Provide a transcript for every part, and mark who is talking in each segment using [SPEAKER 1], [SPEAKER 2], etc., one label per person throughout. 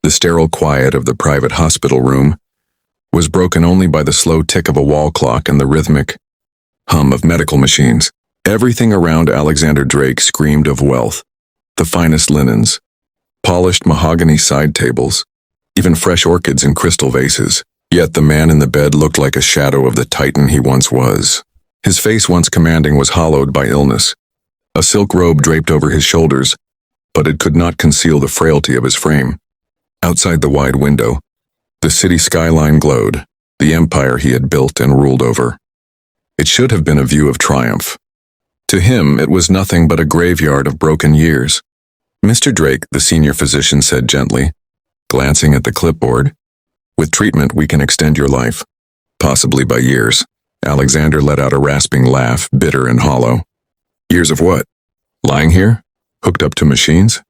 [SPEAKER 1] The sterile quiet of the private hospital room was broken only by the slow tick of a wall clock and the rhythmic hum of medical machines. Everything around Alexander Drake screamed of wealth. The finest linens, polished mahogany side tables, even fresh orchids in crystal vases. Yet the man in the bed looked like a shadow of the titan he once was. His face, once commanding, was hollowed by illness. A silk robe draped over his shoulders, but it could not conceal the frailty of his frame. Outside the wide window, the city skyline glowed, the empire he had built and ruled over. It should have been a view of triumph. To him, it was nothing but a graveyard of broken years. "Mr. Drake," the senior physician said gently, glancing at the clipboard, "with treatment we can extend your life, possibly by years." Alexander let out a rasping laugh, bitter and hollow. "Years of what? Lying here? Hooked up to machines?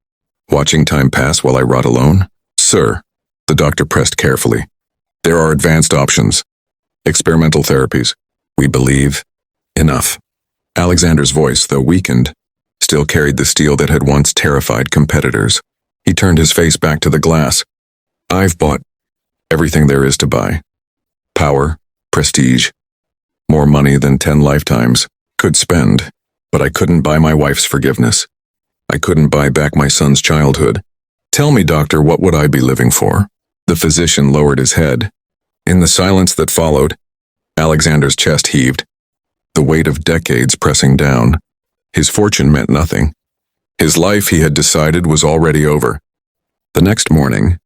[SPEAKER 1] Watching time pass while I rot alone?" "Sir," the doctor pressed carefully, "there are advanced options. Experimental therapies. We believe. Enough." Alexander's voice, though weakened, still carried the steel that had once terrified competitors. He turned his face back to the glass. "I've bought everything there is to buy. Power, prestige, more money than 10 lifetimes could spend, but I couldn't buy my wife's forgiveness. I couldn't buy back my son's childhood. Tell me, doctor, what would I be living for?" The physician lowered his head. In the silence that followed, Alexander's chest heaved, the weight of decades pressing down. His fortune meant nothing. His life, he had decided, was already over. The next morning,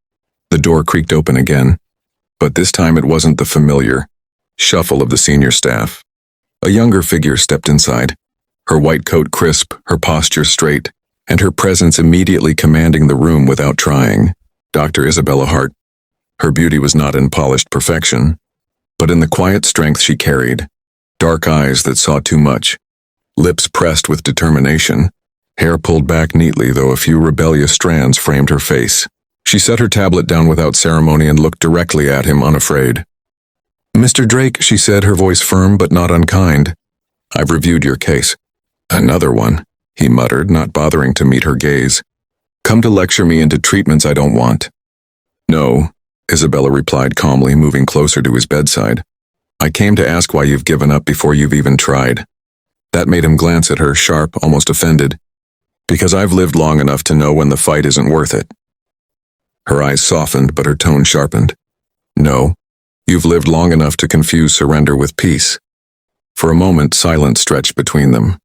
[SPEAKER 1] the door creaked open again, but this time it wasn't the familiar shuffle of the senior staff. A younger figure stepped inside, her white coat crisp, her posture straight, and her presence immediately commanding the room without trying. Dr. Isabella Hart. Her beauty was not in polished perfection, but in the quiet strength she carried. Dark eyes that saw too much, lips pressed with determination, hair pulled back neatly though a few rebellious strands framed her face. She set her tablet down without ceremony and looked directly at him, unafraid. "Mr. Drake," she said, her voice firm but not unkind, "I've reviewed your case." "Another one," he muttered, not bothering to meet her gaze. "Come to lecture me into treatments I don't want." "No," Isabella replied calmly, moving closer to his bedside. "I came to ask why you've given up before you've even tried." That made him glance at her, sharp, almost offended. "Because I've lived long enough to know when the fight isn't worth it." Her eyes softened, but her tone sharpened. "No, you've lived long enough to confuse surrender with peace." For a moment, silence stretched between them.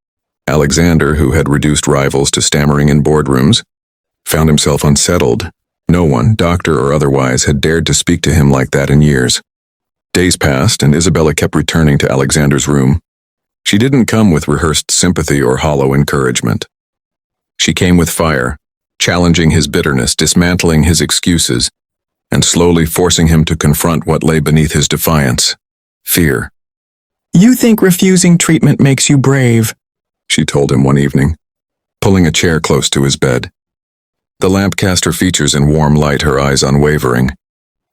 [SPEAKER 1] Alexander, who had reduced rivals to stammering in boardrooms, found himself unsettled. No one, doctor or otherwise, had dared to speak to him like that in years. Days passed, and Isabella kept returning to Alexander's room. She didn't come with rehearsed sympathy or hollow encouragement. She came with fire, challenging his bitterness, dismantling his excuses, and slowly forcing him to confront what lay beneath his defiance: fear.
[SPEAKER 2] "You think refusing treatment makes you brave,"
[SPEAKER 1] she told him one evening, pulling a chair close to his bed. The lamp cast her features in warm light, her eyes unwavering.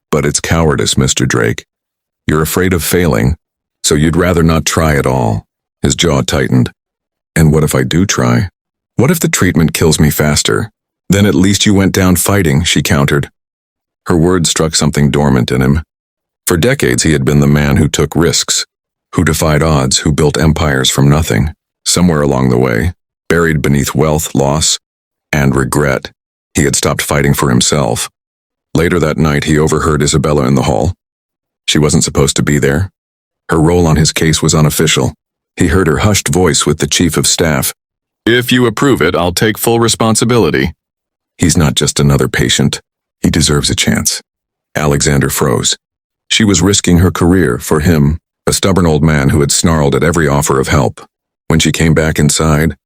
[SPEAKER 1] "But it's cowardice, Mr. Drake. You're afraid of failing, so you'd rather not try at all." His jaw tightened. "And what if I do try? What if the treatment kills me faster? Then at least you went down fighting," she countered. Her words struck something dormant in him. For decades he had been the man who took risks, who defied odds, who built empires from nothing. Somewhere along the way, buried beneath wealth, loss, and regret, he had stopped fighting for himself. Later that night he overheard Isabella in the hall. She wasn't supposed to be there. Her role on his case was unofficial. He heard her hushed voice with the chief of staff. "If you approve it, I'll take full responsibility." "He's not just another patient. He deserves a chance." Alexander froze. She was risking her career for him, a stubborn old man who had snarled at every offer of help. When she came back inside,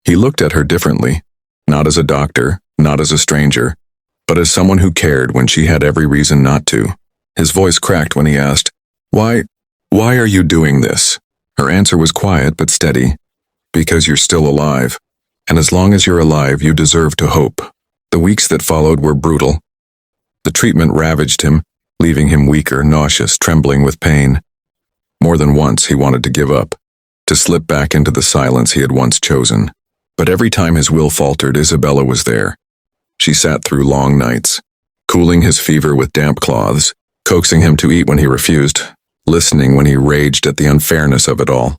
[SPEAKER 1] he looked at her differently, not as a doctor, not as a stranger, but as someone who cared when she had every reason not to. His voice cracked when he asked, Why are you doing this?" Her answer was quiet but steady. "Because you're still alive, and as long as you're alive, you deserve to hope." The weeks that followed were brutal. The treatment ravaged him, leaving him weaker, nauseous, trembling with pain. More than once he wanted to give up, to slip back into the silence he had once chosen. But every time his will faltered, Isabella was there. She sat through long nights, cooling his fever with damp cloths, coaxing him to eat when he refused, listening when he raged at the unfairness of it all.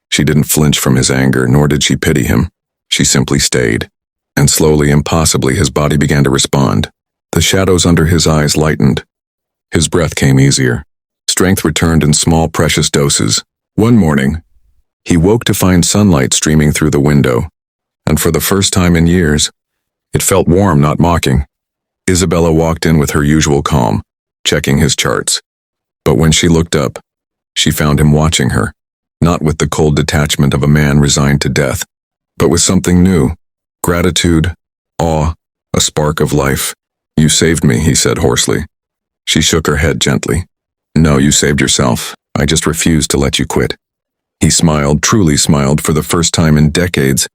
[SPEAKER 1] She didn't flinch from his anger, nor did she pity him. She simply stayed. And slowly, impossibly, his body began to respond. The shadows under his eyes lightened. His breath came easier. Strength returned in small, precious doses. One morning, he woke to find sunlight streaming through the window. And for the first time in years, it felt warm, not mocking. Isabella walked in with her usual calm, checking his charts. But when she looked up, she found him watching her, not with the cold detachment of a man resigned to death, but with something new. Gratitude, awe, a spark of life. "You saved me," he said hoarsely. She shook her head gently. "No, you saved yourself. I just refused to let you quit." He smiled, truly smiled, for the first time in decades,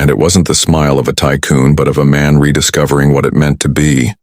[SPEAKER 1] and it wasn't the smile of a tycoon, but of a man rediscovering what it meant to be